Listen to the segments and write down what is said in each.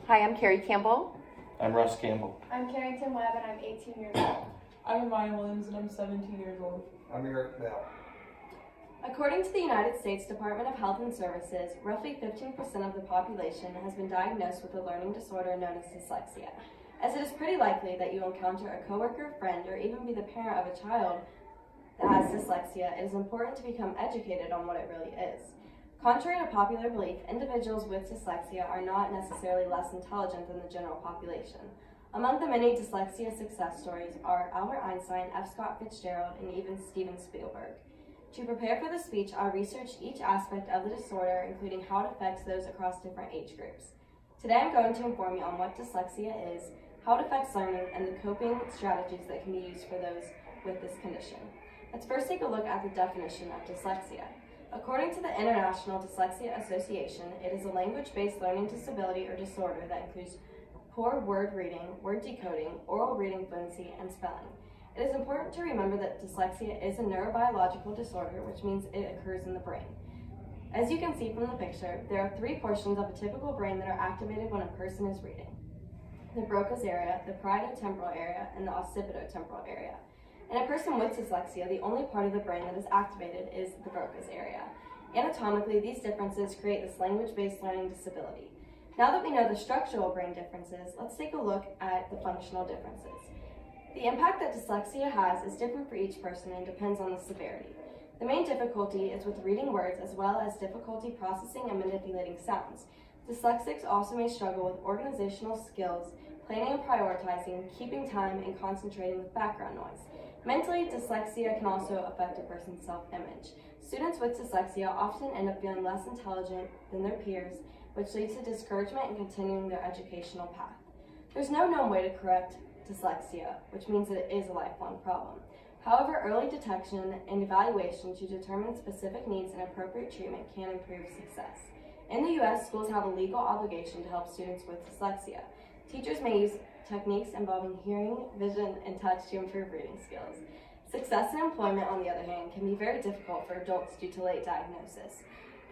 Hi, I'm Carrie Campbell. I'm Russ Campbell. I'm Carrington Webb and I'm 18 years old. I'm Ryan Williams and I'm 17 years old. I'm Eric Bell. According to the United States Department of Health and Services, roughly 15% of the population has been diagnosed with a learning disorder known as dyslexia. As it is pretty likely that you will encounter a coworker, friend, or even be the parent of a child that has dyslexia, it is important to become educated on what it really is. Contrary to popular belief, individuals with dyslexia are not necessarily less intelligent than the general population. Among the many dyslexia success stories are Albert Einstein, F. Scott Fitzgerald, and even Steven Spielberg. To prepare for the speech, I researched each aspect of the disorder, including how it affects those across different age groups. Today I'm going to inform you on what dyslexia is, how it affects learning, and the coping strategies that can be used for those with this condition. Let's first take a look at the definition of dyslexia. According to the International Dyslexia Association, it is a language-based learning disability or disorder that includes poor word reading, word decoding, oral reading fluency, and spelling. It is important to remember that dyslexia is a neurobiological disorder, which means it occurs in the brain. As you can see from the picture, there are three portions of a typical brain that are activated when a person is reading: the Broca's area, the parieto-temporal area, and the occipito-temporal area. In a person with dyslexia, the only part of the brain that is activated is the Broca's area. Anatomically, these differences create this language-based learning disability. Now that we know the structural brain differences, let's take a look at the functional differences. The impact that dyslexia has is different for each person and depends on the severity. The main difficulty is with reading words as well as difficulty processing and manipulating sounds. Dyslexics also may struggle with organizational skills, planning and prioritizing, keeping time, and concentrating with background noise. Mentally, dyslexia can also affect a person's self-image. Students with dyslexia often end up feeling less intelligent than their peers, which leads to discouragement in continuing their educational path. There's no known way to correct dyslexia, which means that it is a lifelong problem. However, early detection and evaluation to determine specific needs and appropriate treatment can improve success. In the U.S., schools have a legal obligation to help students with dyslexia. Teachers may use techniques involving hearing, vision, and touch to improve reading skills. Success in employment, on the other hand, can be very difficult for adults due to late diagnosis.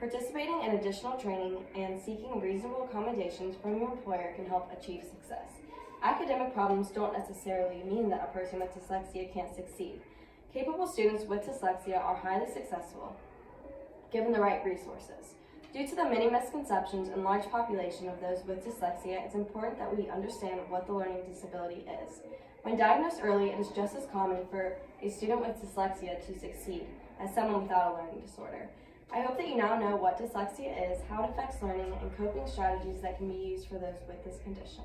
Participating in additional training and seeking reasonable accommodations from your employer can help achieve success. Academic problems don't necessarily mean that a person with dyslexia can't succeed. Capable students with dyslexia are highly successful, given the right resources. Due to the many misconceptions and large population of those with dyslexia, it's important that we understand what the learning disability is. When diagnosed early, it is just as common for a student with dyslexia to succeed as someone without a learning disorder. I hope that you now know what dyslexia is, how it affects learning, and coping strategies that can be used for those with this condition.